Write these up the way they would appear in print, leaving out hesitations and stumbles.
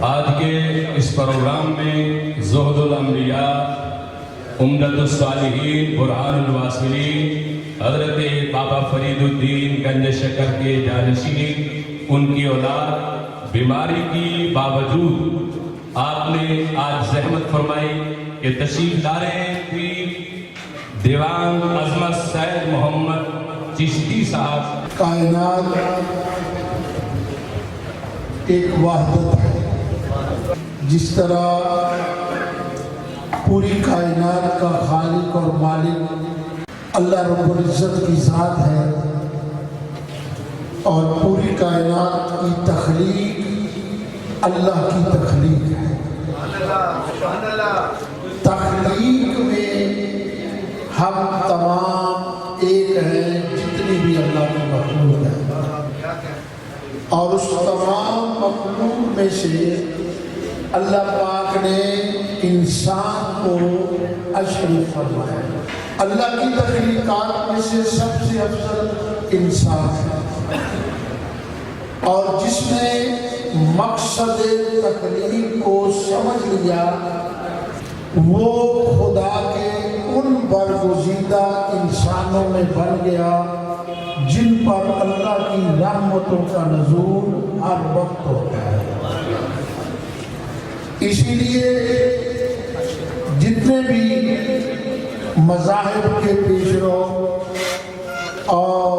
آج کے اس پروگرام میں زہد الانبیاء، عمدۃ الصالحین، برہان الواصلین، حضرت بابا فرید الدین گنج شکر کے جانشین، ان کی اولاد بیماری کی باوجود آپ نے آج زحمت فرمائی کہ تشریف لارے پیر دیوان عظمت سید محمد چشتی صاحب۔ کائنات ایک وحدت ہے، جس طرح پوری کائنات کا خالق اور مالک اللہ رب العزت کی ذات ہے، اور پوری کائنات کی تخلیق اللہ کی تخلیق ہے۔ تخلیق میں ہم تمام ایک ہیں، جتنی بھی اللہ کی مخلوق ہے، اور اس تمام مخلوق میں سے اللہ پاک نے انسان کو اشرف فرمایا۔ اللہ کی تخلیقات میں سے سب سے افضل انسان ہے، اور جس نے مقصد تخلیق کو سمجھ لیا وہ خدا کے ان برگزیدہ انسانوں میں بن گیا جن پر اللہ کی رحمتوں کا نزول ہر وقت ہوتا ہے۔ اسی لیے جتنے بھی مذاہب کے پیشرو اور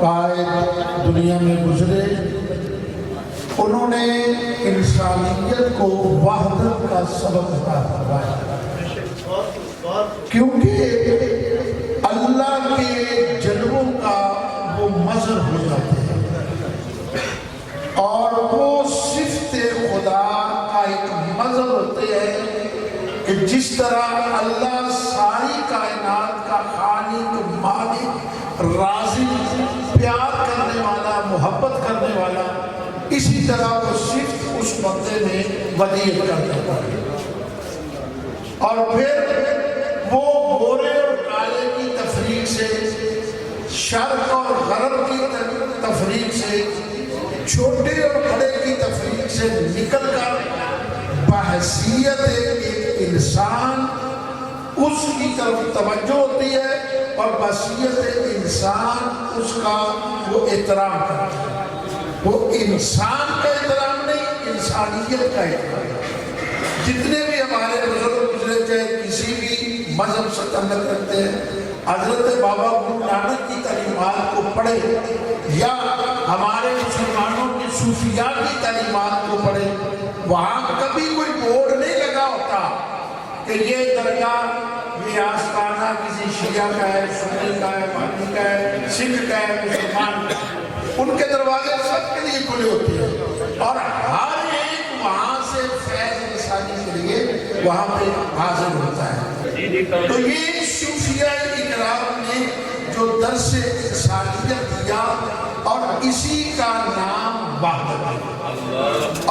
قائد دنیا میں گزرے، انہوں نے انسانیت کو وحدت کا سبق عطا فرمایا، کیونکہ اللہ کے جلووں کا وہ مظہر ہو جاتے ہیں، اور وہ صفت خدا کا ایک مظہر ہوتے ہیں کہ جس طرح اللہ ساری کائنات کا خالق، مالک، رازق، پیار کرنے والا، محبت کرنے والا، اسی طرح وہ صفت اس بندے میں ودیعت کر دیتا ہے، اور پھر وہ گورے اور کالے کی تفریق سے، شرق اور غرب کی تفریق سے، چھوٹے اور بڑے کی تفریق سے نکل کر بحیثیت ایک انسان اس کی طرف توجہ ہوتی ہے، اور بحیثیت انسان اس کا وہ احترام کرتا ہے۔ وہ انسان کا احترام نہیں، انسانیت کا احترام۔ جتنے بھی ہمارے بزرگ گزرے، چاہے کسی بھی مذہب سے تعلق رکھتے ہیں، حضرت بابا گرو نانک کی تعلیمات کو پڑھے یا ہمارے مسلمانوں کی صوفیاء کی تعلیمات کو پڑھے، وہاں کبھی کوئی بورڈ نہیں لگا ہوتا کہ یہ درگاہ، یہ آستانہ کسی شیعہ کا ہے، سنی کا ہے، مہدی کا ہے، سکھ کا ہے، مسلمان کا ہے۔ ان کے دروازے سب کے لیے کھلے ہوتے ہیں، اور ہر ایک وہاں سے فیض رسانی کے لیے وہاں پہ حاضر ہوتا ہے۔ تو یہ صوفیاء اکرام نے جو درس انسانیت دیا، اور اسی کا نام وحدت ہے،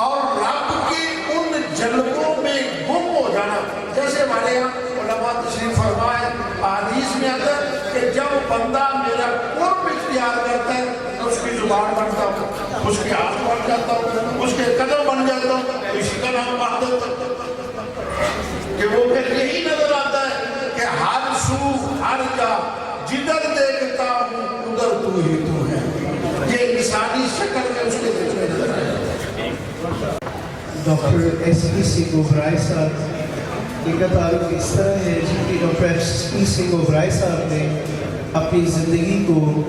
اور رب کے ان جلووں میں گم ہو جانا۔ جیسے ہمارے یہاں علماء تشریف فرمائے، حدیث میں آتا ہے کہ جب بندہ میرا قرب اختیار کرتا ہے تو اس کی زبان بنتا ہوں، اس کے ہاتھ بن جاتا ہوں، اس کے قدم بن جاتا ہوں، اسی کا نام وحدت ہے۔ کہ وہ پھر یہی نظر آتا ہے کہ ہر سو ہر جا جدھر دیکھتا ہوں ادھر تو ہی تو ہے۔ یہ انسانی شکل میں اس کے دیکھ میں نظر آیا۔ Doctor S P Singh Oberoi صاحب، ان کا تعلق اس طرح ہے کہ doctor S P Singh Oberoi صاحب نے اپنی زندگی کو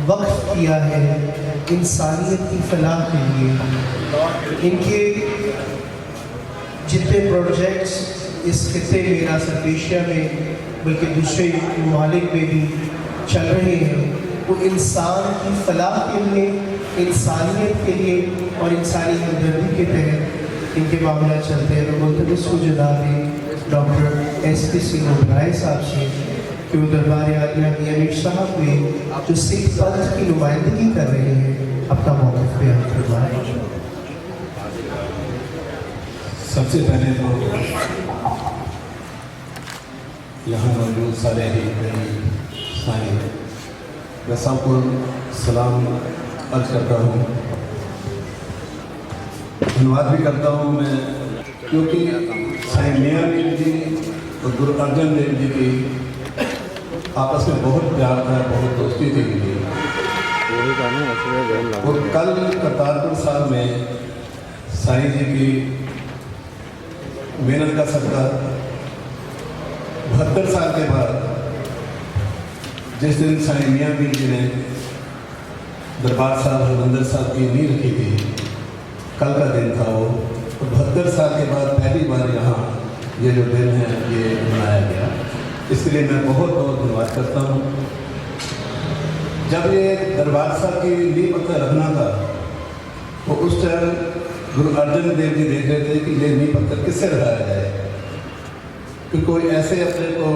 وقف کیا ہے انسانیت کی فلاح کے لیے۔ ان کے جتنے پروجیکٹس اس خطے میں، نہ صرف ایشیا میں بلکہ دوسرے ممالک میں بھی چل رہے ہیں، وہ انسان کی فلاح کے لیے، انسانیت کے لیے اور انسانی ہمدردی کے تحت ان کے معاملات چلتے ہیں۔ میں ملتمس ہوں جناب doctor S P Singh Oberoi صاحب سے کہ وہ دربار عالیہ میاں میر صاحب میں جو سکھ پنتھ کی نمائندگی کر رہے ہیں اپنا موقف بیان فرمائیں۔ سب سے پہلے تو یہاں موجود سارے میں سب کو سلام عرض کرتا ہوں۔ धन्यवाद भी करता हूँ मैं, क्योंकि साईं मियां मीर जी और गुरु अर्जन देव जी की आपस में बहुत प्यार था, बहुत दोस्ती थी मेरी। और कल करतारपुर साहब में साईं जी की मेहनत का सदका 72 साल के बाद जिस दिन साईं मियां मीर जी ने दरबार साहब हरमंदिर साहब की नींव रखी थी, कल का दिन था वो। 72 साल के बाद पहली बार यहाँ ये जो दिन है ये मनाया गया, इसलिए मैं बहुत बहुत धन्यवाद करता हूँ। जब ये दरबार साहब की नींव पत्थर रखना था तो उस टाइम गुरु अर्जन देव जी देख रहे थे कि ये नींव पत्थर किससे रखाया जाए, कि कोई ऐसे अपने को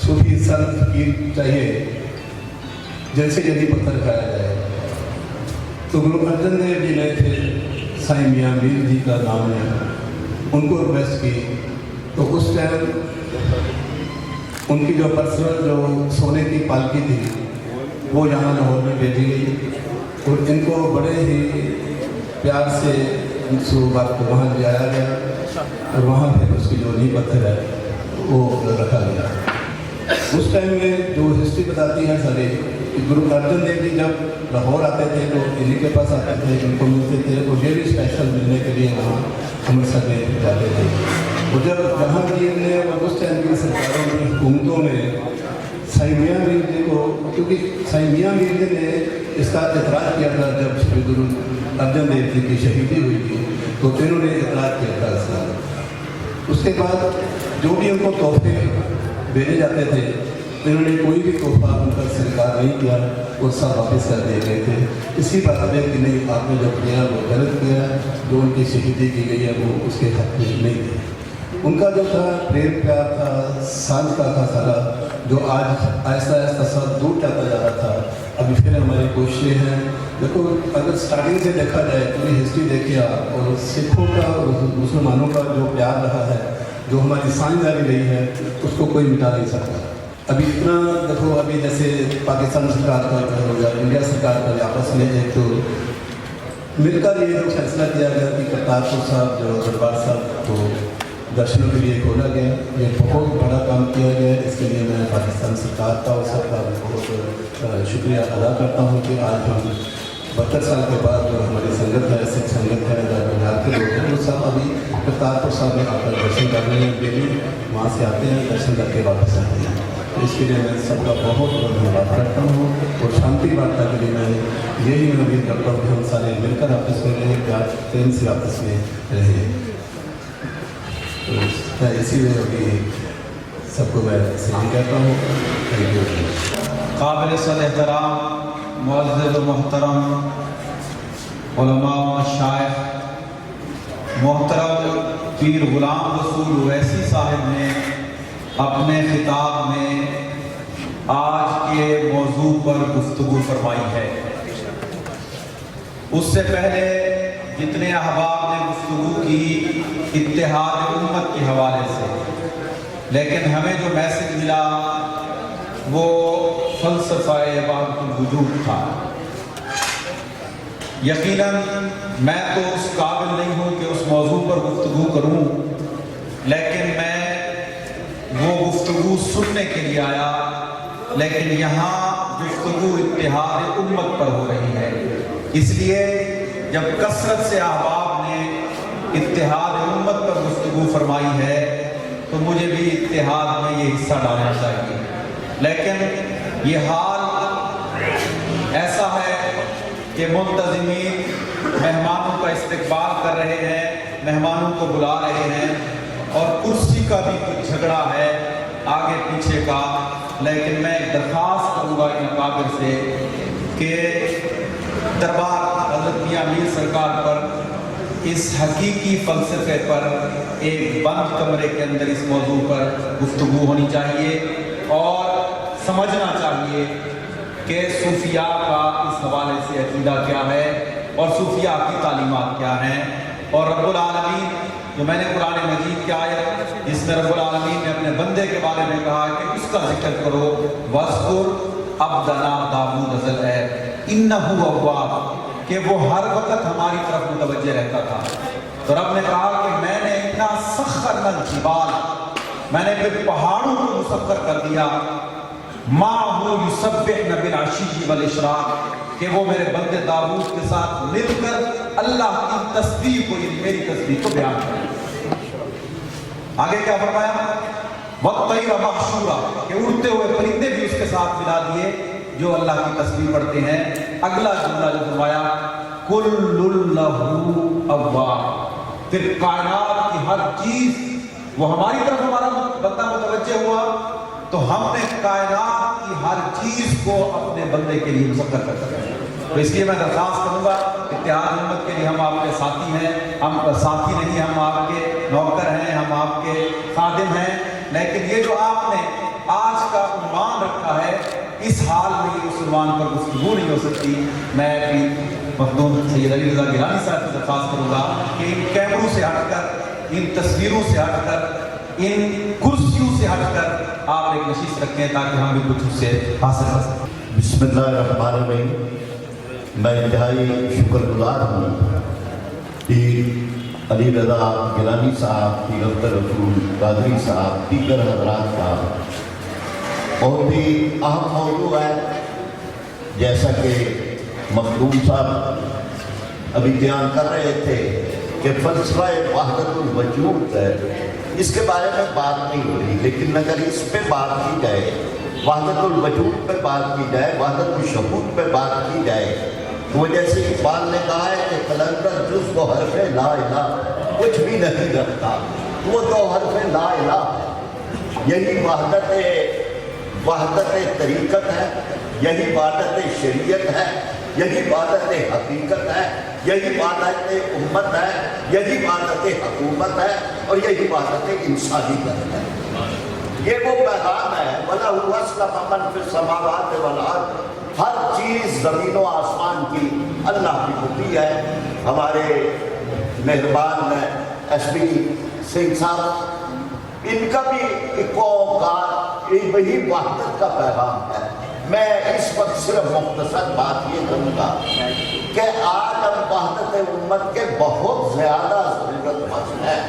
सूफी संत फकीर चाहिए जैसे ये नींव पत्थर रखाया जाए। तो गुरु अर्जन देव जी ने फिर साईं मियां मीर जी का नाम लिया, उनको रिक्वेस्ट की, तो उस टाइम उनकी जो पर्सनल जो सोने की पालकी थी वो यहाँ लाहौर में भेजी गई और इनको बड़े ही प्यार से उस बात को वहाँ ले आया गया और वहाँ फिर उसकी जो नींव पत्थर है वो रखा गया। उस टाइम में जो हिस्ट्री बताती है सारी, कि गुरु अर्जन देव जी जब लाहौर आते थे तो इन्हीं के पास आते थे, इनको मिलते थे और ये भी स्पेशल मिलने के लिए वहाँ अमृतसर में जाते थे। और जब जहांगीर ने और उस टाइम की सरकारों की हुकूमतों में साईं मियां मीर जी को, क्योंकि साईं मियां मीर जी ने इसका एतराज़ किया था जब श्री गुरु अर्जन देव जी की शहीदी हुई थी, तो इन्होंने एतराज़ किया था इसका। उसके बाद जो भी उनको तोहफे भेजे जाते थे, इन्होंने कोई भी तोहफा उनका स्वीकार नहीं किया और सब वापस कर दिए गए थे। इसी बात में कि नहीं, आपने जो किया वो गलत किया, जो उनकी शहीदी की गई है वो उसके हक में नहीं थी। उनका जो था प्रेम प्यार था, सांझ का था सारा, जो आज आहिस्ता आहिस्ता सब दूर जाता जा रहा था। अभी फिर हमारी कोशिशें हैं। देखो, अगर स्टार्टिंग से देखा जाए, पूरी हिस्ट्री देखिए आप, और सिखों का और मुसलमानों का जो प्यार रहा है, जो हमारी साझेदारी रही है, उसको कोई मिटा नहीं सकता। अभी इतना देखो, अभी जैसे पाकिस्तान सरकार का हो गया, इंडिया सरकार का आपस में एक तो मिलकर ये जो फैसला किया गया कि करतारपुर साहब जो दरबार साहब को दर्शनों के लिए खोला गया, ये बहुत बड़ा काम किया गया। इसके लिए मैं पाकिस्तान सरकार का और सबका बहुत शुक्रिया अदा करता हूँ कि आज हम 72 साल के बाद जो हमारी संगत है, सिख संगत है, पंजाब के लोग हैं, वो सब अभी करतारपुर साहब में आकर दर्शन कर रहे हैं। डेली वहाँ से आते हैं, दर्शन करके वापस आते हैं। तो इसके लिए मैं सबका बहुत बहुत धन्यवाद करता हूँ। और शांति वार्ता के लिए मैं यही उम्मीद करता हूँ कि हम सारे मिलकर आपस में रहें, प्यार प्रेम से आपस में रहें। तो इसीलिए अभी सबको मैं सलाम कहता हूँ। Thank you. काबिल सद एहतराम मुअज़्ज़ज़ व मोहतरम उलमा व मशाइख़, मोहतरम पीर गुलाम रसूल ओवैसी साहब ने अपने खिताब में आज के मौजू पर गुफ्तगू फरमाई है। उससे पहले जितने अहबाब ने गुफ्तगू की इत्तेहाद उम्मत के हवाले से, लेकिन हमें जो मैसेज मिला वो फ़लसफ़ा-ए वहदतुल वजूद था। यकीनन मैं तो उस काबिल नहीं हूँ कि उस मौजू पर गुफ्तगू करूँ, लेकिन मैं वो गुफ्तगू सुनने के लिए आया। लेकिन यहाँ गुफ्तगू इत्तेहाद उम्मत पर हो रही है, इसलिए जब कसरत से अहबाब ने इत्तेहाद उम्मत पर गुफ्तगू फरमाई है तो मुझे भी इत्तेहाद में ये हिस्सा डालना चाहिए। लेकिन ये हाल ऐसा है कि मुंतज़िमीन मेहमानों का इस्तकबाल कर रहे हैं, मेहमानों को बुला रहे हैं, और कुर्सी का भी कुछ झगड़ा है आगे पीछे का। लेकिन मैं एक दरख्वास्त करूँगा इन अकाबिर से कि दरबार हज़रत मियां मीर सरकार पर इस हकीकी फ़लसफ़े पर एक बंद कमरे के अंदर इस मौजू पर गुफ्तगू होनी चाहिए और समझना चाहिए कि सूफिया का इस हवाले से अकीदा क्या है और सूफिया की तालीमात क्या हैं। और रब्बुल आलमीन, जो मैंने कुरान मजीद की आयत जिसमें रब्बुल आलमीन ने अपने बंदे के बारे में कहा कि उसका जिक्र करो, वज़कुर अब्दना दाऊद ज़ल-ऐब इन्नहु अव्वाब, کہ وہ ہر وقت ہماری طرف متوجہ رہتا تھا. تو رب نے کہا کہ میں نے اتنا سخرنا الجبال، میں نے پھر پہاڑوں کو مسخر کر دیا، معه یسبحن بالعشی والاشراق، کہ وہ میرے بندے داؤد کے ساتھ مل کر اللہ کی تسبیح کو، میری تسبیح کو بیان کریں. آگے کیا فرمایا؟ وَالطَّيْرَ مَحْشُورًا، کہ اڑتے ہوئے پرندے بھی اس کے ساتھ ملا دیے جو اللہ کی تسبیح پڑھتے ہیں. اگلا جملہ جو فرمایا کُلٌّ لَهُ أَوَّابٌ، پھر کائنات کی ہر چیز، وہ ہماری طرف ہمارا بندہ متوجہ ہوا تو ہم نے کائنات کی ہر چیز کو اپنے بندے کے لیے مسخر کر دیا. تو اس لیے میں درخواست کروں گا، اتحاد امت کے لیے ہم آپ کے ساتھی ہیں، ہم ساتھی نہیں، ہم آپ کے نوکر ہیں، ہم آپ کے خادم ہیں، لیکن یہ جو آپ نے آج کا عنوان رکھا ہے، اس حال میں اس عنوان پر گفتگو نہیں ہو سکتی. میں بھی مخدوم سید علی رضا گیلانی صاحب سے درخواست کروں گا کہ ان کیمروں سے ہٹ کر، ان تصویروں سے ہٹ کر، ان کرسیوں سے ہٹ کر آپ ایک نشست رکھیں تاکہ ہم بھی کچھ اس سے حاصل کر سکیں. بسم اللہ الرحمن الرحیم. میں انتہائی شکر گزار ہوں پیر علی رضا گیلانی صاحب، پیر اختر رسول قادری صاحب، دیگر حضرات کا بہت ہی اہم موضوع ہے. جیسا کہ مخدوم صاحب ابھی بیان کر رہے تھے کہ فلسفہ وحدت الوجود ہے، اس کے بارے میں بات نہیں ہو رہی، لیکن اگر اس پہ بات کی جائے، وحدت الوجود پہ بات کی جائے، وحدت الشہود پہ بات کی جائے، وہ جیسے اقبال نے کہا ہے کہ قلندر جز و حرف لا الہ کچھ بھی نہیں رکھتا، وہ تو حرف لا الہ ہے. یہی وحدت طریقت ہے، یہی وحدت شریعت ہے، یہی وحدت حقیقت ہے، یہی وحدت امت ہے، یہی وحدت حکومت ہے، اور یہی وحدت انسانیت ہے. یہ وہ پیغام ہے وَلَهُ أَسْلَمَ مَنْ فِي السَّمَاوَاتِ وَالْأَرْضِ. ہر چیز زمین و آسمان کی اللہ کی ہوتی ہے. ہمارے مہربان ایس پی سنگھ صاحب، ان کا بھی وہی وحدت کا پیغام ہے. میں اس وقت صرف مختصر بات یہ کروں گا کہ آج ہم وحدت امت کے بہت زیادہ ضرورت مند ہیں.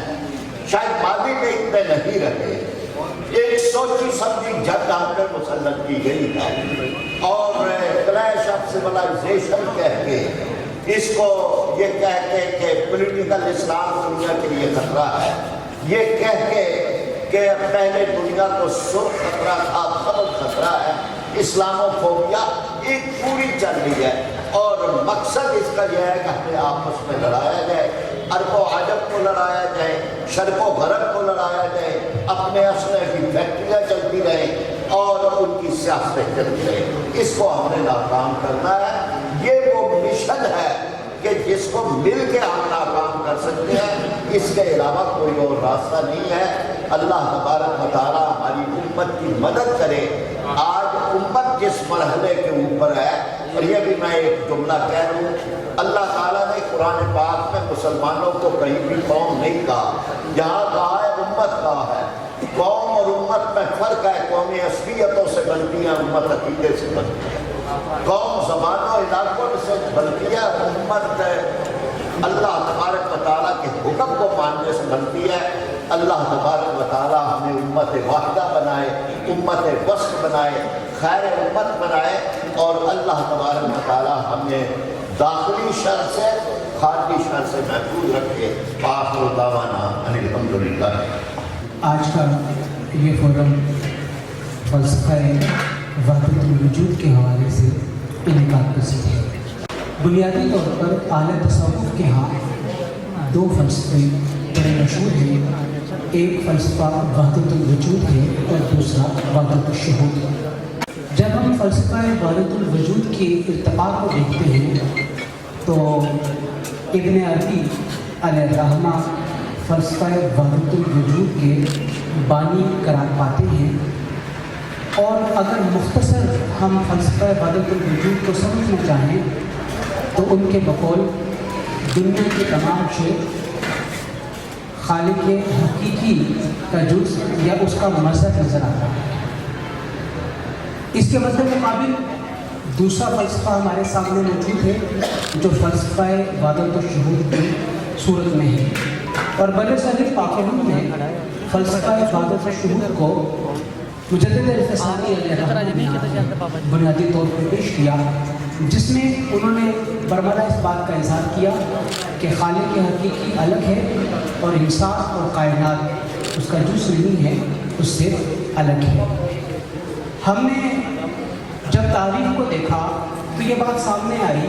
شاید ماضی میں اتنے نہیں رہے. ایک سوچی سمجھی جنگ ہم پہ مسلط کی گئی ہے اور کلیش آف سیولائزیشن کہہ کے اس کو یہ کہہ کے کہ پولیٹیکل اسلام دنیا کے لیے خطرہ ہے، یہ کہہ کے کہ پہلے دنیا کو سرخ خطرہ تھا، خبر خطرہ ہے، اسلاموفوبیا ایک پوری چل رہی ہے. اور مقصد اس کا یہ ہے کہ ہمیں آپس میں لڑایا جائے، عرب و عجم کو لڑایا جائے، شرق و غرب کو لڑایا جائے، اپنے اسلحے کی فیکٹریاں چلتی رہیں اور ان کی سیاستیں چلتی رہیں. اس کو ہم نے ناکام کرنا ہے. یہ وہ مشن ہے کہ جس کو مل کے ہم ناکام کر سکتے ہیں، اس کے علاوہ کوئی اور راستہ نہیں ہے. اللہ تبارک و تعالیٰ ہماری امت کی مدد کرے. آج امت جس مرحلے کے اوپر ہے، اور یہ بھی میں ایک جملہ کہہ رہا ہوں، اللہ تعالیٰ نے قرآن پاک میں مسلمانوں کو کہیں بھی قوم نہیں کہا، جہاں کہا ہے امت کہا ہے. قوم اور امت میں فرق ہے. قومی عصبیتوں سے بنتی ہیں، امت عقیدے سے بنتی ہے. قوم زبانوں علاقوں سے بنتی ہے، امت اللہ تبارک و تعالیٰ کے حکم کو ماننے سے بنتی ہے. اللہ تبارک و تعالیٰ ہمیں امت واحدہ بنائے، امت وسط بنائے، خیر امت بنائے، اور اللہ تبارک و تعالیٰ ہمیں داخلی شر سے خارجی شر سے محفوظ رکھے. آخر دعوانا ان الحمدللہ. آج کا یہ فورم فلسفہ وحدت الوجود کے حوالے سے انعقاد پذیر ہے. بنیادی طور پر اعلیٰ تصوف کے ہاں دو فلسفے بڑے مشہور ہیں. ایک فلسفہ وحدت الوجود ہے اور دوسرا وحدت الشہود. جب ہم فلسفہ وحدت الوجود کے ارتقاء کو دیکھتے ہیں تو ابن عربی علیہ الرحمہ فلسفہ وحدت الوجود کے بانی قرار پاتے ہیں. اور اگر مختصر ہم فلسفہ وحدت الوجود کو سمجھنا چاہیں تو ان کے بقول دنیا کے تمام شے خالق حقیقی کا جز یا اس کا مظہر نظر آتا ہے. اس کے مطلب مقابل दूसरा फ़लसफ़ा हमारे सामने मौजूद है जो फ़लसफ़ा वादत शुहूद की सूरत में है, और बरसग़ीर पाक हिंद में फ़लसफ़ा वादत शुहूद को मुजद्दिद अल-फ़सानी बुनियादी तौर पर पेश किया, जिसमें उन्होंने बरमला इस बात का इज़हार किया कि खालिक हकीकी अलग है और इंसान और कायनात उसका जुज़ नहीं है, उससे अलग है। हमने जब तारीख़ को देखा तो ये बात सामने आई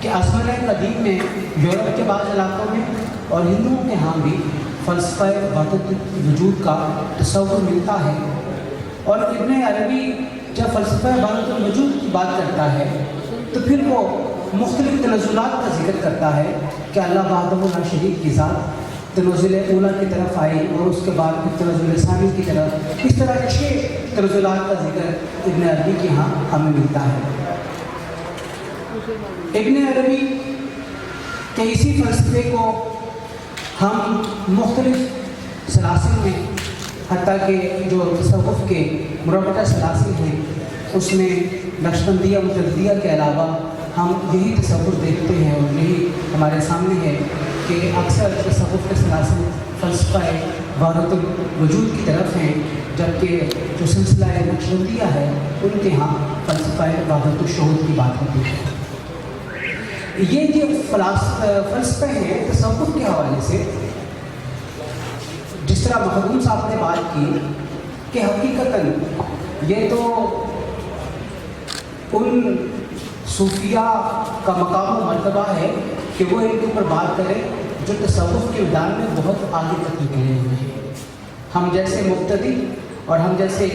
कि असमन कदीम में यूरोप के बाद इलाकों में और हिंदुओं के यहाँ भी फ़लसफ़ा वादत वजूद का तसव्वुर मिलता है, और इब्न अरबी जब फ़लसफ़ा वादत वजूद की बात करता है तो फिर वो मुख्तलिफ़ तनज़ुलात का जिक्र करता है कि अल्लाह वहदहु ला शरीक की ज़ात तनज़ुल ऊला की तरफ आई और उसके बाद फिर तनज़ुल सानी की तरफ, इस तरह 6 तनज़ुलात का जिक्र इब्न अरबी के यहाँ हमें मिलता है। इब्न अरबी के इसी फ़लसफ़े को हम मुख्तलिफ़ सलासिल में, हत्ता कि जो तसव्वुफ़ के मुरब्बता सलासिल हैं उसमें नक्शबंदिया मुतअद्दिया के अलावा हम यही तसव्वुर देखते हैं और यही हमारे सामने है कि अक्सर तसव्वुफ़ के सलासिल फ़लसफ़ा वादत वजूद की तरफ हैं, जबकि जो सिलसिला नक्शबंदिया है उनके यहाँ फ़लसफ़ा वादत शुहूद की बात होती है। ये जो फ़लसफ़े हैं तसव्वुफ़ के हवाले से, जिस तरह मखदूम साहब ने बात की कि हकीकतन ये तो उन सूफिया का मकाम व मर्तबा है कि वो इनके ऊपर बात करें जो तसव्वुफ़ के मैदान में बहुत आगे तक निकले हुए हैं। हम जैसे मुब्तदी और हम जैसे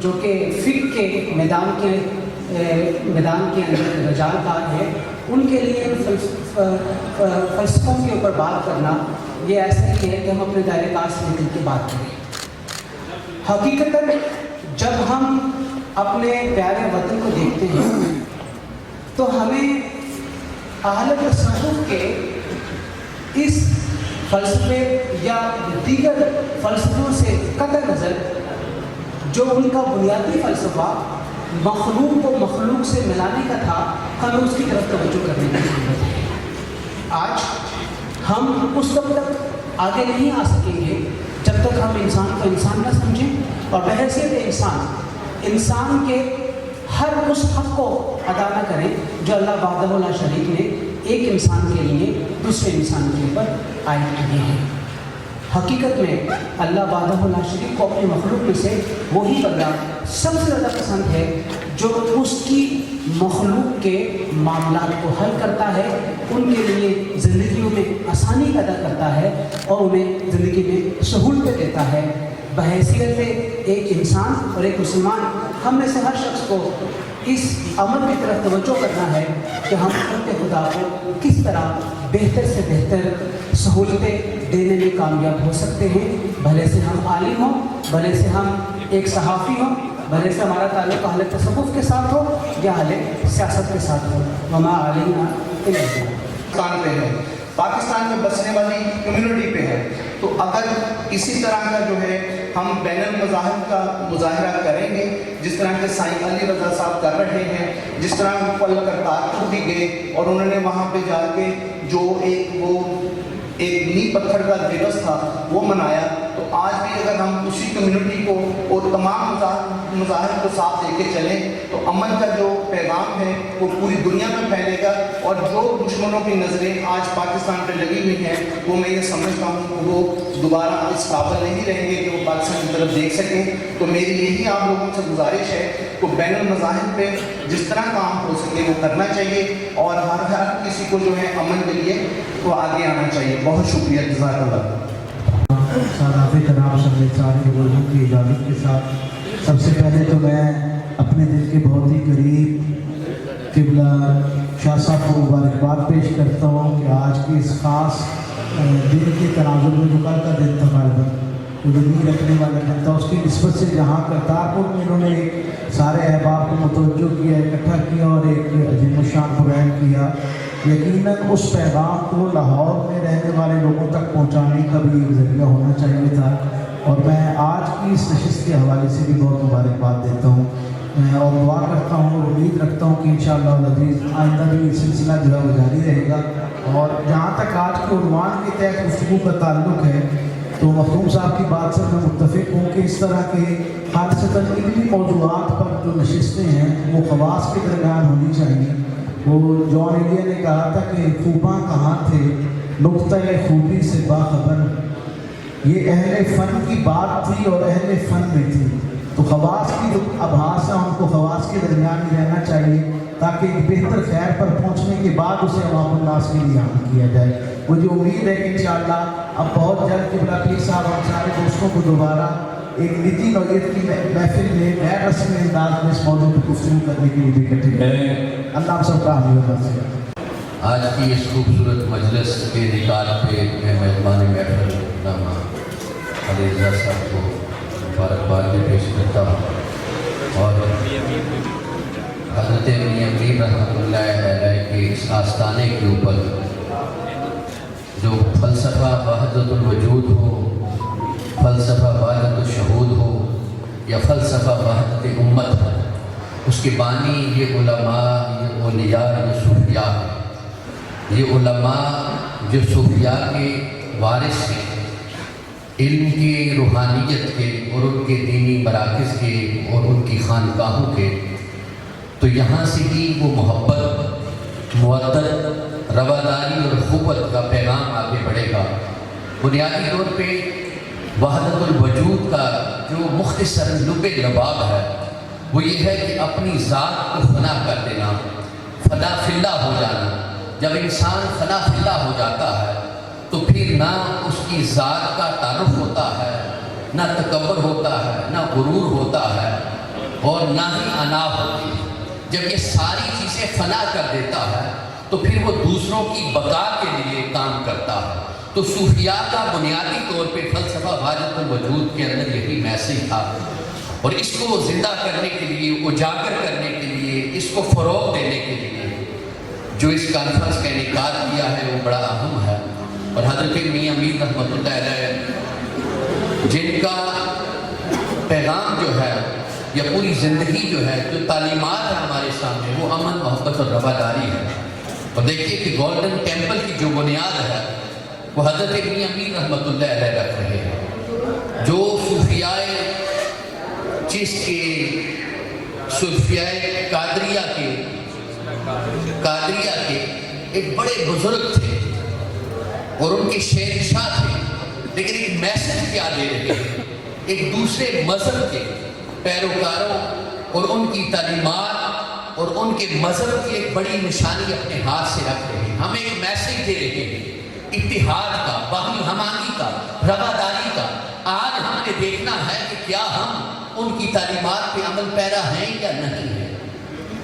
जो कि फ़िक़्ह के मैदान के अंदर रजालदार हैं, उनके लिए फ़लसफ़ों के ऊपर बात करना ये ऐसा ही है कि हम अपने दायरे कार से निकल के बात करें। हकीकतन जब हम अपने प्यारे वतन को देखते हैं तो हमें अहले तसव्वुफ़ के इस फ़लसफ़े या दीगर फ़लसफ़ों से कतई नज़र जो उनका बुनियादी फ़लसफ़ा मखलूक को मखलूक से मिलाने का था, हमें उसकी तरफ तवज्जो करने की ज़रूरत है। आज हम उस वक्त तक आगे नहीं आ सकेंगे जब तक हम इंसान को इंसान न समझें और बहैसियत इंसान के हर उस हक़ को अदा न करें जो अल्लाह वहदहु ला शरीक ने एक इंसान के लिए दूसरे इंसान के ऊपर आयत किए हैं। हकीकत में अल्लाह वहदहु ला शरीक को अपने मखलूक में से वही बंदा सबसे ज़्यादा पसंद है जो उसकी मखलूक के मामलात को हल करता है, उनके लिए ज़िंदगियों में आसानी पैदा करता है और उन्हें ज़िंदगी में सहूलतें देता है। बहैसियत एक इंसान और एक मुसलमान, हम में से हर शख्स को इस अमल की तरफ तवज्जो करना है कि हम अपने खुदा को किस तरह बेहतर से बेहतर सहूलतें देने में कामयाब हो सकते हैं। भले से हम आलिम हों, भले से हम एक सहाफ़ी हों, भले से हमारा ताल्लुक़ अहले तसव्वुफ़ के साथ हो या अहले सियासत के साथ हो। वमा अलैना इल्ला अल पाकिस्तान पे है, पाकिस्तान में बसने वाली कम्युनिटी पे है, तो अगर इसी तरह का जो है हम बैनुल मज़ाहिब का मुज़ाहिरा करेंगे जिस तरह के साईं अली रज़ा साहब कर रहे हैं, जिस तरह पल करतारपुर भी गए और उन्होंने वहाँ पे जाके जो एक नींव पत्थर का दिवस था वो मनाया, तो आज भी अगर हम उसी कम्युनिटी को और तमाम मज़ाहिब को साथ लेके चलें तो अमन का जो पैगाम है वो पूरी दुनिया में फैलेगा। और जो दुश्मनों की नज़रें आज पाकिस्तान पे लगी हुई हैं वो मैं ये समझता हूँ वो दोबारा इस काबिल नहीं रहेंगे कि वो पाकिस्तान की तरफ देख सकें। तो मेरी यही आप लोगों से गुजारिश है कि बैनुल मज़ाहिब पे जिस तरह काम हो सके वो करना चाहिए और हर किसी को जो है अमन के लिए वो आगे आना चाहिए। बहुत शुक्रिया, जज़ाकल्लाह। सादात जनाब सारे बुजुर्गों की इजाज़त के साथ सबसे पहले तो मैं अपने दिल के बहुत ही करीब क़िबला शाह साहब को मुबारकबाद पेश करता हूँ कि आज की इस ख़ास दिन के तनाज़ुर में जो कल का दिन था गालिबन जो नींद रखने वाला दिन था उसकी निस्बत से जहाँ करतारपुर में इन्होंने सारे अहबाब को मुतवज्जो किया, इकट्ठा किया और एक अज़ीमुश्शान प्रोग्राम किया। यकीनन उस पैगाम को लाहौर में रहने वाले लोगों तक पहुँचाने का भी एक ज़रिया होना चाहिए था और मैं आज की इस नशिस्त के हवाले से भी बहुत मुबारकबाद देता हूँ। और दुआ करता हूँ और उम्मीद रखता हूँ कि इंशाअल्लाह अज़ीज़ आइंदा भी ये सिलसिला जो है वो जारी रहेगा। और जहाँ तक आज के उन्वान के तहत गुफ्तगू का ताल्लुक़ है तो मखदूम साहब की बात से मैं मुत्तफ़िक़ हूँ कि इस तरह के खालिसतन इल्मी मौज़ूआत पर जो नशिस्तें हैं वो ख़वास के दरमियान होनी चाहिए। वो जॉन एलिया ने कहा था कि खूबां कहाँ थे नुक्ता-ए खूबी से बाखबर, ये अहले फ़न की बात थी और अहले फ़न में थी। तो ख़वास की जो आभास है उनको ख़वास के दरमियान ही रहना चाहिए ताकि एक बेहतर खैर पर पहुँचने के बाद उसे अवामुन्नास के लिए आम किया जाए। मुझे उम्मीद है कि इंशाअल्लाह अब बहुत जल्द क़िबला पीर साहब और सारे दोस्तों को दोबारा एक निजी नौयत की महफिल में गैर रस्मी अंदाज में इस मौजूद पर गुफ्तगू करने के लिए भी इकट्ठे करें। अल्लाह आप सबका हामी। आज की इस खूबसूरत मजलिस के निकाल पे मैं मेहमान महफिल नामा अली रज़ा साहब को मुबारकबाद भी पेश करता हूँ और हज़रत मियां मीर रहमतुल्लाह अलैह के इस आस्ताने के ऊपर जो फ़लसफ़ा वहदतुल वजूद हो, फ़लसफ़ा वहदतुल शहूद हो या फ़लसफ़ा वहदत उम्मत हो, उसके बानी ये उलमा, ये औलिया, ये सूफिया है। ये उलमा जो सूफिया के वारिस हैं, इल्म के, रूहानियत के और उनके दीनी मराकज़ के और उनकी खानकाहों के, तो यहाँ से ही वो मोहब्बत, मुवद्दत, रवादारी और ख़ुव्वत का पैगाम आगे बढ़ेगा। बुनियादी तौर पे वहदतुल वजूद का जो मुख्तसर लुबे लबाब है वो ये है कि अपनी ज़ात को फना कर देना, फना फिल्ला हो जाना। जब इंसान फना फिल्ला हो जाता है तो फिर ना उसकी ज़ात का तारुफ होता है, ना तकब्बुर होता है, ना गुरूर होता है और ना ही अना होती है। जब ये सारी चीज़ें फना कर देता है तो फिर वो दूसरों की बका के लिए काम करता है। तो सूफिया का बुनियादी तौर पे फ़लसफ़ा वहदतुल वजूद के अंदर यही मैसेज था और इसको ज़िंदा करने के लिए, उजागर करने के लिए, इसको फ़रोग़ देने के लिए जो इस कॉन्फ्रेंस का इनेकाद किया है वो बड़ा अहम है। और हज़रत मियां मीर रहमतुल्लाह अलैह जिनका पैगाम जो है या पूरी ज़िंदगी जो है, जो तालीमात है हमारे सामने, वो अमन, मोहब्बत और रवादारी है। और देखिए कि गोल्डन टेम्पल की जो बुनियाद है वो हज़रत मियां मीर रहमतुल्लाह अलैह रख रहे हैं। जो सूफियाए चिश्त के, सूफियाए कादरिया के एक बड़े बुजुर्ग थे और उनके शहंशाह थे, लेकिन एक मैसेज क्या दे रहे हैं, एक दूसरे मजहब के पैरोकारों और उनकी तालीमात और उनके मजहब की एक बड़ी निशानी अपने हाथ से रख रहे हैं। हमें एक मैसेज दे रहे हैं इत्तिहाद का, बाहमी हमागी का, रवादारी का। आज हमें देखना है कि क्या हम उनकी तालीमात पे अमल पैरा हैं या नहीं है।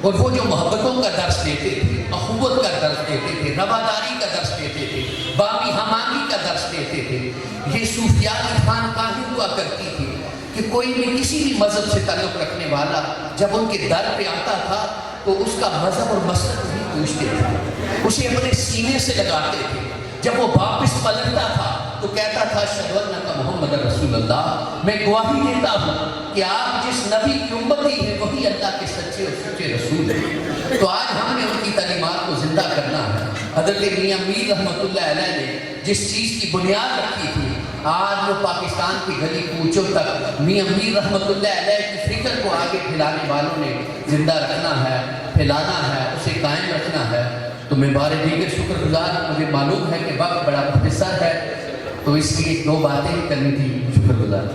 और वो जो मोहब्बतों का दर्स देते थे, अखुवत का दर्स देते थे, रवादारी का दर्स देते थे, बामी हमागी का दर्स देते थे, ये सूफिया की खानकाहें हुआ करती थी कि कोई भी किसी भी मजहब से ताल्लुक़ रखने वाला जब उनके दर पे आता था तो उसका मजहब और मसलक नहीं पूछते थे, उसे अपने सीने से लगाते थे। जब वो वापस पलटता था तो कहता था अशहदु अन्ना मुहम्मद रसूलुल्लाह, मैं गवाही देता हूँ कि आप जिस नबी की उम्मती है वही अल्लाह के सच्चे और सच्चे रसूल हैं। तो आज हमने उनकी तालीमात को जिंदा करना है। हज़रत मियां मीर रहमतुल्लाह अलैह ने जिस चीज़ की बुनियाद रखी थी, आज वो पाकिस्तान की गली कूचों तक मियां मीर रहमतुल्लाह अलैह की फिक्र को आगे फैलाने वालों ने जिंदा रखना है, फैलाना है, उसे कायम रखना है। तो मैं बारे दीगर शुक्रगुजार, मुझे मालूम है कि वक्त बड़ा मुख्तसर है तो इसलिए दो बातें ही करनी थी, शुक्रगुजार।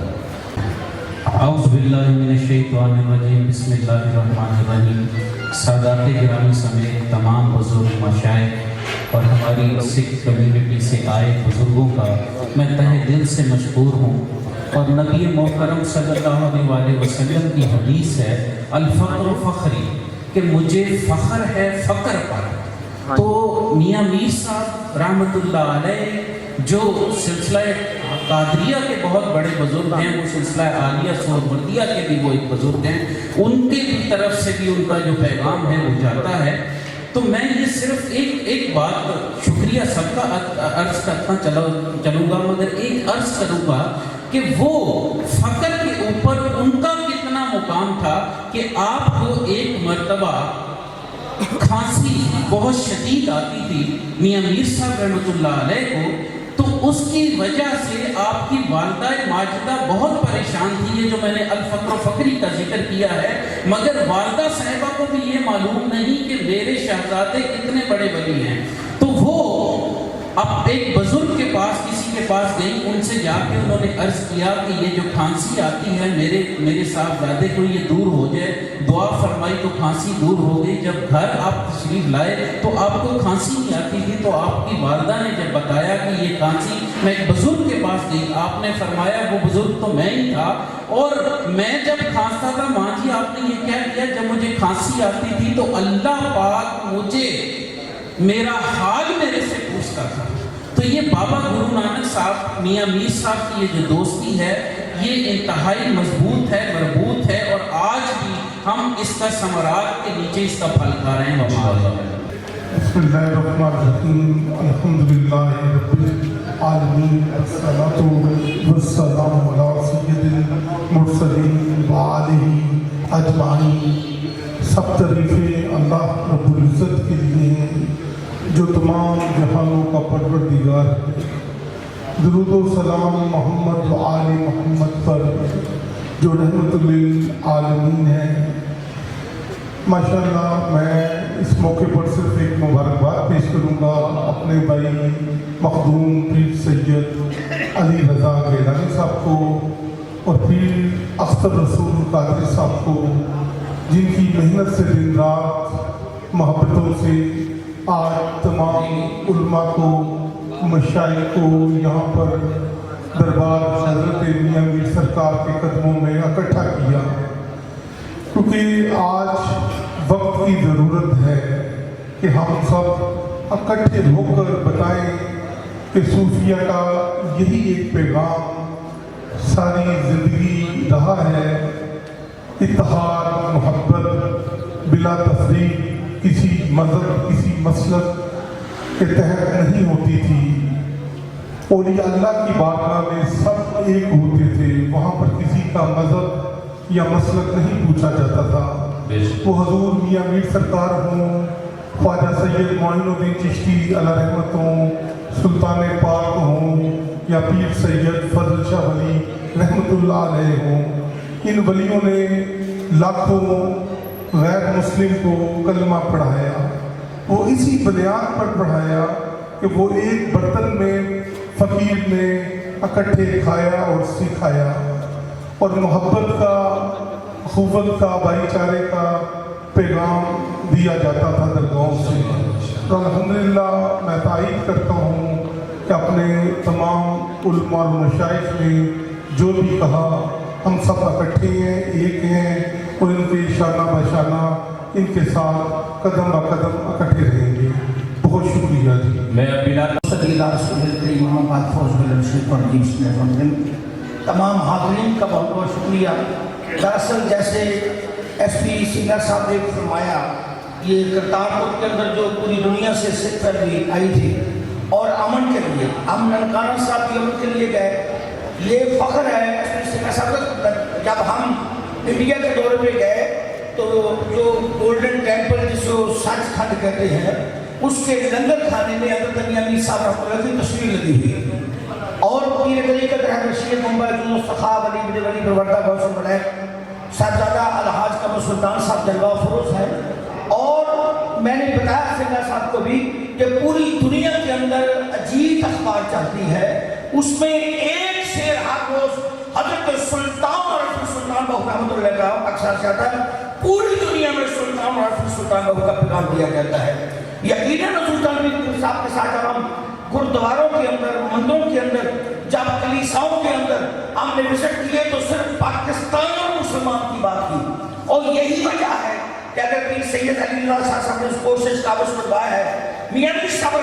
औज़ु बिल्लाहि मिनश शैतानिर रजीम, बिस्मिल्लाहिर्रहमानिर्रहीम। सादात गिरामी समेत तमाम बुजुर्ग मशाइख और हमारी सिख कम्युनिटी से आए बुजुर्गों का मैं तहे दिल से मशकूर हूँ। और नबी मोहतरम सल्लल्लाहु अलैहि वसल्लम की हदीस है अल-फ़क़्रु फ़ख़्री, कि मुझे फ़ख्र है फ़क्र पर। तो मियां मीर साहब रहमतुल्लाह अलैह जो सिलसिला कादरिया के बहुत बड़े बुजुर्ग हैं, वो सिलसिला आलिया सोहरवर्दिया के भी वो एक बुजुर्ग हैं, उनके भी तरफ से भी उनका जो पैगाम है वो जाता है। तो मैं ये सिर्फ एक बात, शुक्रिया सबका अर्ज करता चलूँगा, मगर एक अर्ज करूँगा कि वो फ़क्र के ऊपर उनका कितना मुकाम था कि आपको एक मर्तबा खांसी बहुत शदीद आती थी मियाँ मीर साहब रहमतुल्लाह अलैह को, तो उसकी वजह से आपकी वालिदा माजिदा बहुत परेशान थी। ये जो मैंने अल-फक्र फकरी का जिक्र किया है, मगर वालिदा साहिबा को भी ये मालूम नहीं कि मेरे शहजादे कितने बड़े वली हैं। तो वो अब एक बुजुर्ग के पास, किसी के पास गई, उनसे जाके उन्होंने अर्ज किया कि ये जो खांसी आती है मेरे साहबजादे को ये दूर हो जाए। दुआ फरमाई तो खांसी दूर हो गई। जब घर आप तशरीफ लाए तो आपको खांसी नहीं आती थी, तो आपकी वालिदा ने जब बताया कि ये खांसी, मैं एक बुजुर्ग के पास गई, आपने फरमाया वो बुजुर्ग तो मैं ही था, और मैं जब खांसता था माँ जी आपने ये क्या किया, जब मुझे खांसी आती थी तो अल्लाह पाक मुझे मेरा हाल मेरे से पूछता था। तो ये बाबा गुरु नानक साहब मियाँ मीर साहब की ये जो दोस्ती है, ये इंतहाई मजबूत है, मरबूत है, और आज भी हम इसका समरात के नीचे इसका फल खा रहे हैं। बिस्मिल्लाहिर्रहमानिर्रहीम, अल्हम्दुलिल्लाहि रब्बिल आलमीन, अस्सलातु वस्सलामु अला सय्यिदिल मुरसलीन व आलिहि अजमाइन। सब तारीफ़ें अल्लाह रब्बुल इज़्ज़त के लिए हैं जो तमाम जहानों का परवरदिगार है। दुरूद व सलाम मोहम्मद व आले मोहम्मद पर जो रहमतुल लिल आलमीन है। माशाअल्लाह मैं इस मौके पर सिर्फ एक मुबारकबाद पेश करूँगा अपने भाई मखदूम पीर सैयद अली रज़ा गैलानी साहब को और पीर अख्तर रसूल कादरी साहब को, जिनकी मेहनत से दिन रात मोहब्बतों से आज तमाम उलमा को, मशाइख को यहाँ पर दरबार हज़रत मियाँ मीर सरकार के कदमों में इकट्ठा किया, क्योंकि आज वक्त की ज़रूरत है कि हम सब इकट्ठे होकर बताएं कि सूफिया का यही एक पैगाम सारी ज़िंदगी रहा है। इत्तेहाद, मोहब्बत, बिला तफरीक, किसी मज़हब, किसी मसलक के तहत नहीं होती थी। औलिया अल्लाह की बारगाह में सब एक होते थे, वहाँ पर किसी का मज़हब या मसलक नहीं पूछा जाता था। वो हजूर मियाँ मीर सरकार हों, ख्वाजा सैयद मोइनुद्दीन चिश्ती अला रहमत हों, सुल्तान पाक हों, या पीर सैयद फजल शाह वली रहमतुल्लाह अलैह हों, इन वलियों ने लाखों गैर मुस्लिम को कलमा पढ़ाया। वो इसी बुनियाद पर पढ़ाया कि वो एक बर्तन में फ़कीर ने इकट्ठे खाया और सिखाया, और मोहब्बत का, ख़ुव्वत का, भाईचारे का पैगाम दिया जाता था दरगाहों से। तो अल्हम्दुलिल्लाह मैं तारीफ़ करता हूँ कि अपने तमाम उलमा और मशाइख ने जो भी कहा, हम सब इकट्ठे हैं, एक हैं, और इनके शाना बशाना इनके साथ कदम ब कदम इकट्ठे रहेंगे। बहुत शुक्रिया जी। मैं बिला तमाम हाज़रीन का बहुत बहुत शुक्रिया। दरअसल जैसे SP सिंगर साहब ने फरमाया, ये करतारपुर के अंदर जो पूरी दुनिया से सिख फैमिली आई थी और अमन के लिए, हम ननकाना साहब भी अमन के लिए गए। ये फ़ख्र है SP सिंगर साहब का। जब हम इंडिया के दौरे पे गए तो जो गोल्डन टेम्पल जिसको सचखंड कहते हैं, उसके लंगर खाने में हज़रत मियाँ मीर साहब की तस्वीर लगी हुई, और पीर तरीक़त रहमत रशीद मुंबई जो सखा वली बड़े वली प्रवर्तक गौसम बने साहबजादा अलहाज कमर सुल्तान साहब जलवा फरोज हैं। और मैंने बताया सिंगर साहब को भी कि पूरी दुनिया के अंदर अजीत अखबार चलती है, उसमें एक शेर हर रोज हजरत सुल्तान और सुल्तान बहू रहमतुल्लाह का अक्सर जाता है। पूरी दुनिया में सुल्तान और सुल्तान बहू का पैगाम दिया जाता है। यकीनन सुल्तान साहब के साथ हम गुरुद्वारों के अंदर, मंदिरों के अंदर, जब कलीसाओं के अंदर हमने विजिट किए तो सिर्फ पाकिस्तान और मुसलमान की बात की, और यही वजह है कि अगर पीर सैयद अली साहब ने उस कोशिश का अवसर करवाया है, मियाँ मीर साहब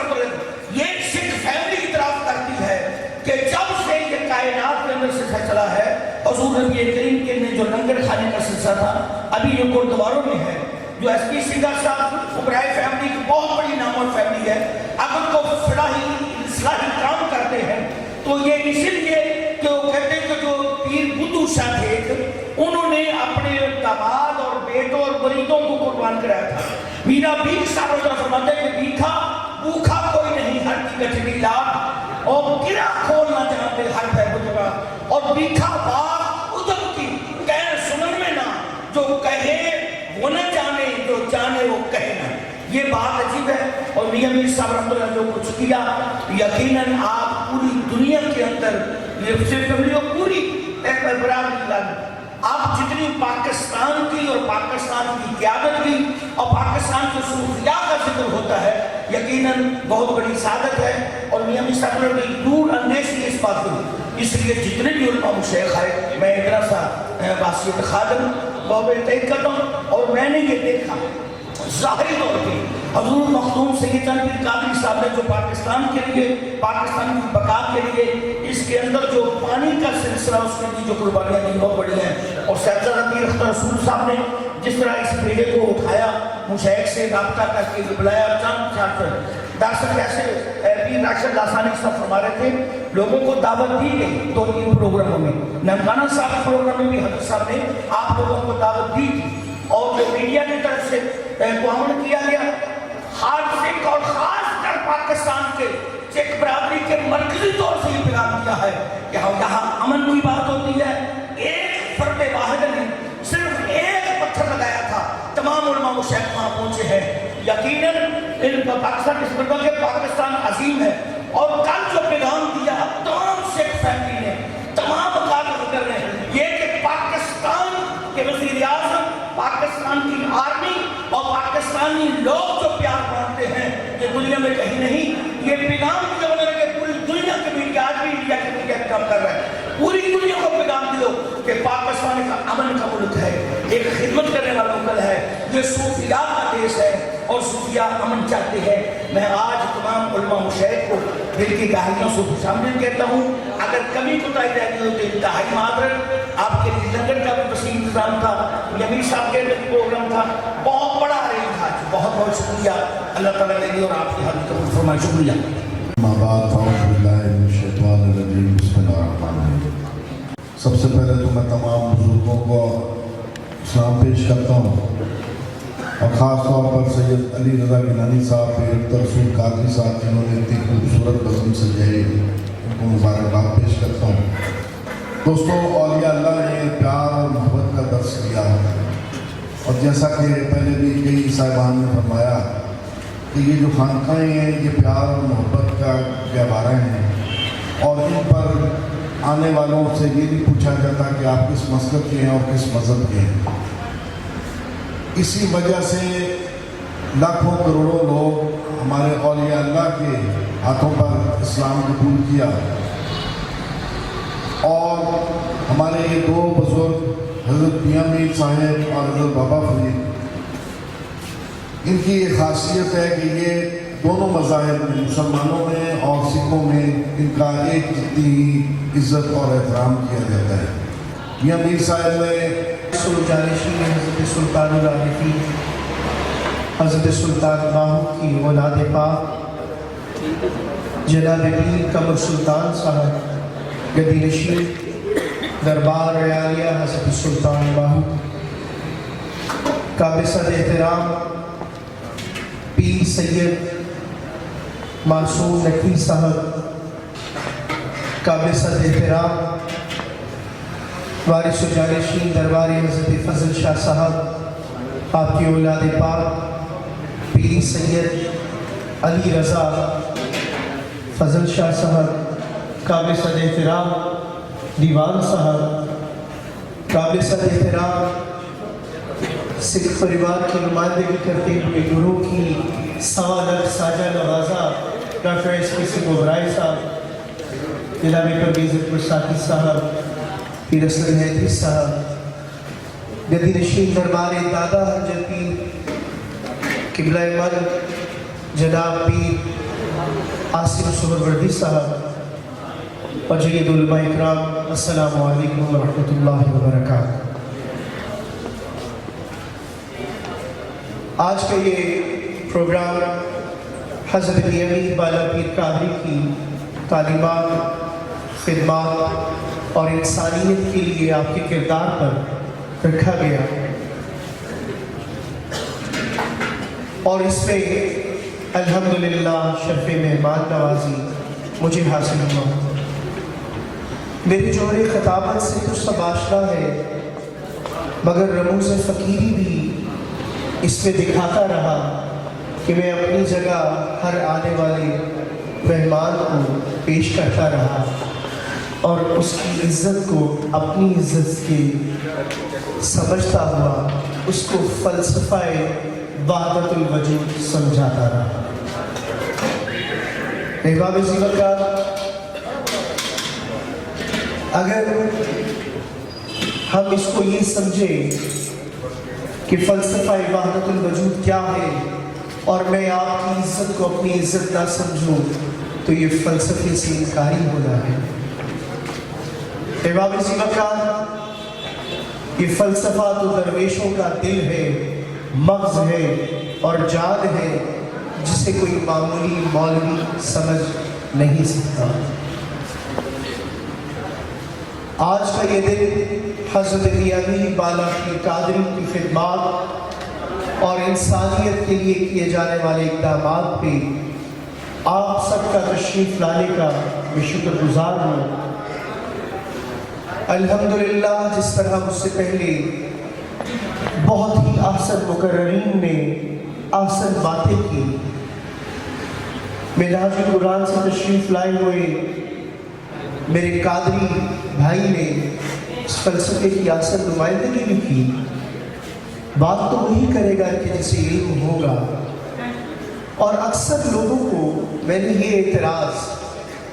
ये सिख फैमिली की तरफ करती है कि जब से ये कायनात के अंदर सिलसिला चला है, हुजूर नबी करीम के ने जो लंगर खाने का सिलसिला था, अभी ये गुरुद्वारों में है। जो SP सिंगर साहब उबराय फैमिली की बहुत बड़ी नामवर फैमिली है, अगर को इस्लाही काम करते हैं तो ये इसीलिए कि वो कहते हैं कि जो पीर बुद्धू शाह थे, उन्होंने अपने दामाद और बेटों और मरीदों को कुर्बान कराया था। मीरा भीख साहब फरमाते कि भीखा भूखा कोई नहीं, हर की गठरी लाभ और गिरा खोलना जानते हर भय और भीखा बात उधम की कह सुनन में ना, जो कहे वो न जाने, जो जाने वो कहे ना। ये बात अजीब है। और मियां मीर साहब रहमतुल्लाह जो कुछ किया, यकीनन आप पूरी दुनिया के अंदर ये सिर्फ पूरी एक बराबरी आप जितनी पाकिस्तान की और पाकिस्तान की क़यादत की और पाकिस्तान के सूफिया का जिक्र होता है, यकीनन बहुत बड़ी सादत है। और मियां मीर साहब ने दूर अंदेशी इस बात को, इसलिए जितने भी उलमा शेख है, मैं इतना सा वासियत खादम बहुत तय करता हूँ। और मैंने ये देखा ज़ाहिरी तौर पे हजूर मखदूम सैयद पीर कादरी साहब ने जो पाकिस्तान के लिए, पाकिस्तान की बका के लिए इसके अंदर जो पानी का सिलसिला उसके लिए जो कुर्बानियाँ दी बहुत बड़ी हैं। और साहिबजादा पीर अख्तर रसूल साहब ने जिस तरह इस बेड़े को उठाया, मुशैख से रब्ता करके बुलाया, दरअसल ऐसे पीर राशिद लासानी साहब फरमा रहे थे, लोगों को दावत दी गई 2-3 प्रोग्रामों में, ननकाना साहब प्रोग्राम में भी हजरत साहब ने आप लोगों को दावत दी थी। और जो मीडिया की तरफ से अमल किया गया, हर सिख और खास कर पाकिस्तान के सिख बरादरी के मरकजी तौर से ये पैगाम किया है कि यहाँ अमन की बात होती है। एक फर्द वाहिद ने सिर्फ एक पत्थर लगाया था, तमाम उलमा मुशैख वहाँ पहुँचे हैं। यकीनन इन पाकिस्तान इस मुल्क के पाकिस्तान अजीम है। और कल जो पैगाम दिया तमाम सिख फैमिली ने, तमाम अकादर ने, ये कि पाकिस्तान के वज़ीर आज़म, पाकिस्तान की आर्मी और पाकिस्तानी लोग जो प्यार मानते हैं, ये दुनिया में कहीं नहीं। ये पैगाम जो उन्होंने पूरी दुनिया के मीडिया, आज भी इंडिया के मीडिया काम कर रहा है, पूरी दुनिया को पैगाम दियो कि पाकिस्तान का अमन का मुल्क है, एक खिदमत करने वाला मुल्क है, ये सूफिया का देश है और सूफिया अमन चाहते हैं। मैं आज तमाम उलमा मुशैख को दिल की गहराइयों से खुशामदीद कहता हूँ। अगर कभी कोताही रह गई हो तो इंतहाई मादरत। आपके लिए लंगर का भी वसीम इंतजाम था, नबी साहब के प्रोग्राम था, बहुत बड़ा अरेंज था। बहुत बहुत शुक्रिया अल्लाह ताला ने और आपकी हाजिर कबूल फरमाए। शुक्रिया। सबसे पहले तो मैं तमाम बुजुर्गों को सलाम पेश करता हूँ और ख़ास तौर पर सैयद अली रज़ा गिलानी साहब, पीर अख्तर रसूल कादरी साहब, जिन्होंने इतनी खूबसूरत बज़म सजाई, उनको मुबारकबाद पेश करता हूँ। दोस्तों, औलिया अल्लाह ने प्यार और मोहब्बत का दर्स दिया और जैसा कि पहले भी कई साहिबान ने फरमाया कि ये जो खानकाएँ हैं ये प्यार और मोहब्बत का गहवारा हैं और इन पर आने वालों से ये नहीं पूछा जाता कि आप किस मज़हब के हैं और किस मज़हब के हैं। इसी वजह से लाखों करोड़ों लोग हमारे औलिया अल्लाह के हाथों पर इस्लाम कबूल किया। और हमारे ये दो बुजुर्ग हज़रत मियां मीर साहब और हज़रत बाबा फरीद, इनकी ये खासियत है कि ये दोनों मज़ाहिब में, मुसलमानों में और सिखों में, इनका एक जितनी ही इज़्ज़त और एहतराम किया जाता है। मियां मीर साहब ने हज़रत सुल्तानुल आरिफीन, हज़रत सुल्तान बाहू की औलाद पाक जनाब पीर कमर सुल्तान साहब गद्दी नशीन दरबार रयालिया हज़रत सुल्तान बाहू, काबिल एहतराम पीर सैयद मासूम नकी साहब, काबिल एहतराम वारिस जानशीन दरबार हज़रत फजल शाह साहब, आपकी औलाद पाक पीर सैयद अली रज़ा फजल शाह साहब, काबिल एहतराम दीवान साहब, काबिल एहतराम सिख परिवार की नुमाइंदगी करते हुए गुरु की सवालत साजा नवाजा डॉक्टर एस पी गोबराई साहब, जनाब परवेज़ साकी साहब, पीर असलम हैदरी साहब, गद्दी नशीन दरबार दादा हजरत पीर किबला इमाम जनाब पीर आसिम सुहरवर्दी साहब और जय्यद उलमा इकराम, अस्सलामु अलैकुम व रहमतुल्लाहि व बरकातहू। आज का ये प्रोग्राम हज़रत मियां मीर बाला पीर कादरी की तालीमात, खिदमत और इंसानियत के लिए आपके किरदार पर रखा गया। اور اس میں الحمدللہ شرف مہمان نوازی مجھے حاصل ہوا۔ میرے جوہر خطابت سے تو سب آشنا ہے، مگر رموز فقیری بھی اس میں دکھاتا رہا کہ میں اپنی جگہ ہر آنے والے مہمان کو پیش کرتا رہا اور اس کی عزت کو اپنی عزت کے سمجھتا ہوا اس کو فلسفہ وحدت الوجود سمجھاتا رہا۔ احباب زیور، اگر ہم اس کو یہ سمجھیں کہ فلسفہ وحدت الوجود کیا ہے اور میں آپ کی عزت کو اپنی عزت نہ سمجھوں تو یہ فلسفے سے انکاری ہونا ہے۔ احباب زیور، یہ فلسفہ تو درویشوں کا دل ہے، مغز ہے اور جان ہے، جسے کوئی معمولی مولوی سمجھ نہیں سکتا۔ آج کا یہ دن حضرت میاں بالا پیر قادری کی خدمات اور انسانیت کے لیے کیے جانے والے اقدامات پہ آپ سب کا تشریف لانے کا میں شکر گزار ہوں۔ الحمدللہ جس طرح مجھ سے پہلے بہت ہی احسن مقررین نے احسن باتیں کی، منہاج القرآن سے تشریف لائے ہوئے میرے قادری بھائی نے اس فلسفے کی احسن نمائندگی بھی کی۔ بات تو وہی کرے گا کہ جسے علم ہوگا، اور اکثر لوگوں کو میں نے یہ اعتراض،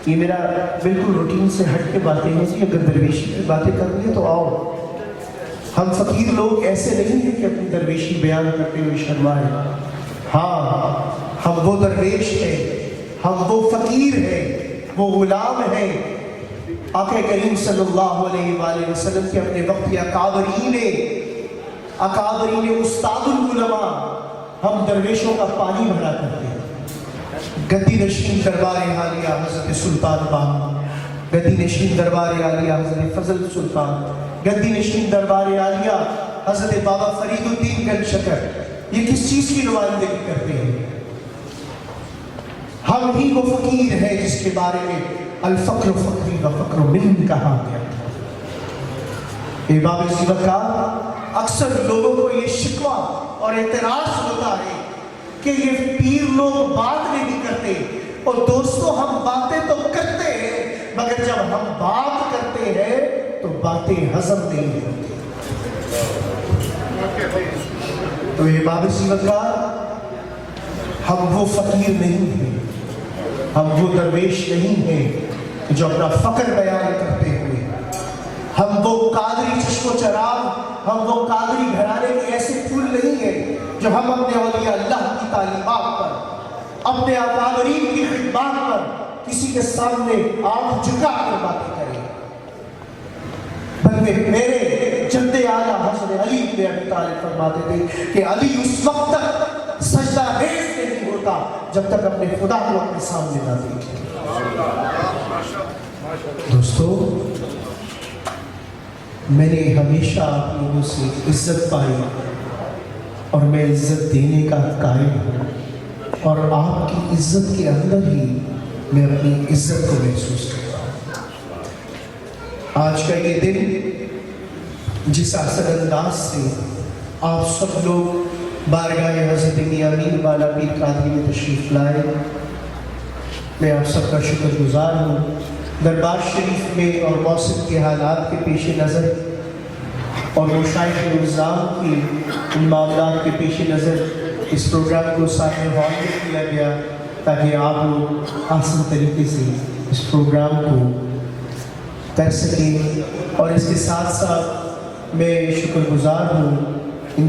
یہ میرا بالکل روٹین سے ہٹ کے باتیں ہیں کہ اگر درویشی کی باتیں کرنی ہے تو آؤ، ہم فقیر لوگ ایسے نہیں ہیں کہ اپنی درویشی بیان کرتے ہوئے شرمائیں۔ ہاں، ہم وہ درویش ہیں، ہم وہ فقیر ہیں، وہ غلام ہیں۔ آقا کریم صلی اللہ علیہ وآلہ وسلم کے اپنے وقت کے اکابرین استاد العلماء، ہم درویشوں کا پانی بھرا کرتے ہیں۔ گدی نشین دربار عالیہ حضرت سلطان باہو، گدی نشین دربار عالیہ حضرت فضل سلطان، گدی نشین دربار عالیہ حضرت بابا فرید الدین گنج شکر، یہ کس چیز کی نمائندگی کرتے ہیں؟ ہم ہی وہ فقیر ہیں جس کے بارے میں الفقر فقری و فقر من کہا گیا۔ احباب زیور، اکثر لوگوں کو یہ شکوہ اور اعتراض ہوتا ہے کہ یہ پیر لوگ بات نہیں کرتے، اور دوستو ہم باتیں تو کرتے ہیں مگر جب ہم بات کرتے ہیں تو باتیں ہضم نہیں ہوتی۔ تو احباب زیور، ہم وہ فقیر نہیں ہیں، ہم وہ درویش نہیں ہیں جو اپنا فقر بیان کرتے ہوئے، ہم وہ قادری چشم و چراغ، ہم وہ قادری گھرانے کے ایسے پھول نہیں ہیں جو ہم اپنے اولیاء اللہ کی تعلیمات پر، اپنے اکابرین کی خدمات پر کسی کے سامنے آنکھ جھکا کر باتیں کریں، بلکہ میرے جد اعلیٰ حضرت علی بن ابی طالب فرماتے تھے کہ علی اس وقت تک سجدہ ریز نہیں ہوتا جب تک اپنے خدا کو اپنے سامنے نہ دیکھے۔ دوستو، میں نے ہمیشہ آپ لوگوں سے عزت پائی اور میں عزت دینے کا قائل ہوں، اور آپ کی عزت کے اندر ہی میں اپنی عزت کو محسوس کرتا ہوں۔ آج کا یہ دن جس احسن انداز سے آپ سب لوگ بارگاہ حضرت میاں بالا پیر قادری میں تشریف لائے، میں آپ سب کا شکر گزار ہوں۔ دربار شریف میں اور موسم کے حالات کے پیش نظر اور مشائخ نظام کی ان معاملات کے پیش نظر اس پروگرام کو سارے ہال میں کیا گیا تاکہ آپ لوگ آسان طریقے سے اس پروگرام کو کر سکیں، اور اس کے ساتھ ساتھ میں شکر گزار ہوں ان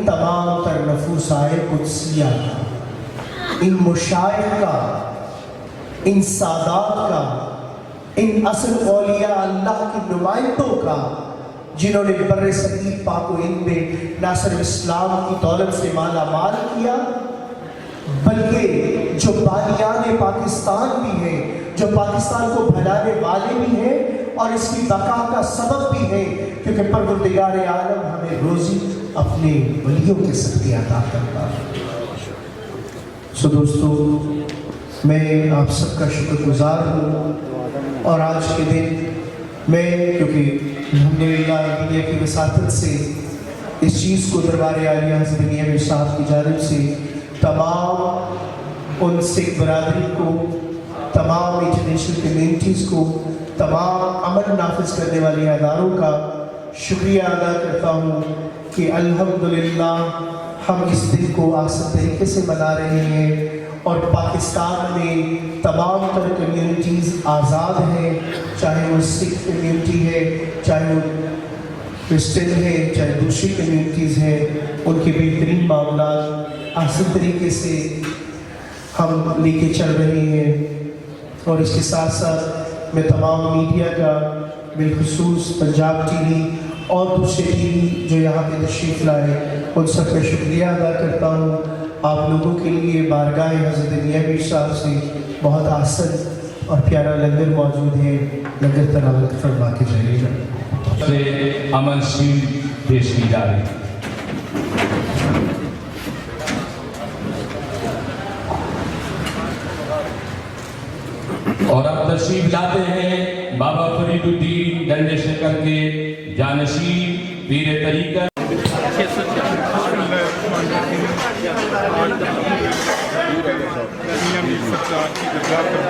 تمام تر نفوسائے قدسیہ کا، ان مشائخ کا، ان سادات کا، ان اصل اولیاء اللہ کے نمائندوں کا، جنہوں نے بر صغیر پاک و ہند میں نہ صرف اسلام کی دولت سے مالا مال کیا، بلکہ جو بانیان پاکستان بھی ہیں، جو پاکستان کو بھلانے والے بھی ہیں اور اس کی بقا کا سبب بھی ہے، کیونکہ پروردگار عالم ہمیں روزی اپنے ولیوں کے صدقے عطا کرتا ہے۔ سو دوستو، میں آپ سب کا شکر گزار ہوں، اور آج کے دن میں کیونکہ الحمدللہ دنیا کی وساطت سے اس چیز کو دربار عالیہ حضرت میاں میر صاحب کی جانب سے تمام ان سکھ برادری کو، تمام انٹرنیشنل کمیونٹیز کو، تمام امن نافذ کرنے والے اداروں کا شکریہ ادا کرتا ہوں کہ الحمدللہ ہم اس دن کو آسان طریقے سے منا رہے ہیں، اور پاکستان میں تمام تر کمیونٹیز آزاد ہیں، چاہے وہ سکھ کمیونٹی ہے، چاہے وہ کرسچن ہے، چاہے دوسری کمیونٹیز ہیں، ان کے بہترین معاملات آسان طریقے سے ہم لے کے چل رہے ہیں۔ اور اس کے ساتھ ساتھ میں تمام میڈیا کا، بالخصوص پنجاب ٹی وی اور دوسرے ٹی وی جو یہاں پہ تشریف لائے، ان سب کا شکریہ ادا کرتا ہوں۔ آپ لوگوں کے لیے بارگاہ حضرت میاں میر صاحب سے بہت آسن اور پیارا لنگر موجود ہے، لنگر تلاوت فرما کے جائیے گا۔ سے امن شیل پیش کی جا رہی ہے۔ اور اب تشریف لاتے ہیں بابا فرید الدین گنج شکر کے جانشین پیر طریقت۔ میاں میر سرکار کی درگاہ پر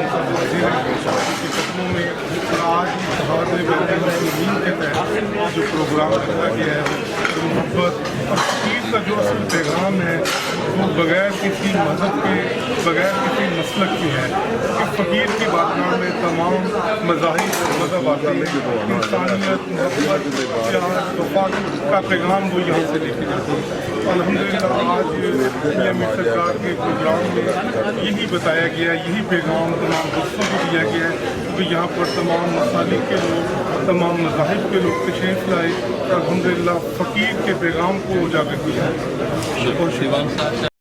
کے قدموں میں آج اتحاد بین المسلمین کے تحت جو پروگرام رکھا گیا ہے، محبت اور پیر کا جو اصل پیغام ہے وہ بغیر کسی مذہب کے، بغیر کسی مسلک کے ہے کہ فقیر کی بارگاہ میں تمام مذاہب اور مذہب آتے ہیں، انسانیت، محبت، پیار، وفا کا پیغام وہ یہاں سے لے کے جاتے ہیں۔ الحمدللہ آج میاں میر سرکار کے پروگرام میں یہی بتایا گیا، یہی پیغام تمام دوستوں کو دیا گیا ہے کہ یہاں پر تمام مسالک کے لوگ، تمام مذاہب کے لوگ تشریف لائے اور الحمدللہ فقیر کے پیغام کو اجاگر کیا ہے۔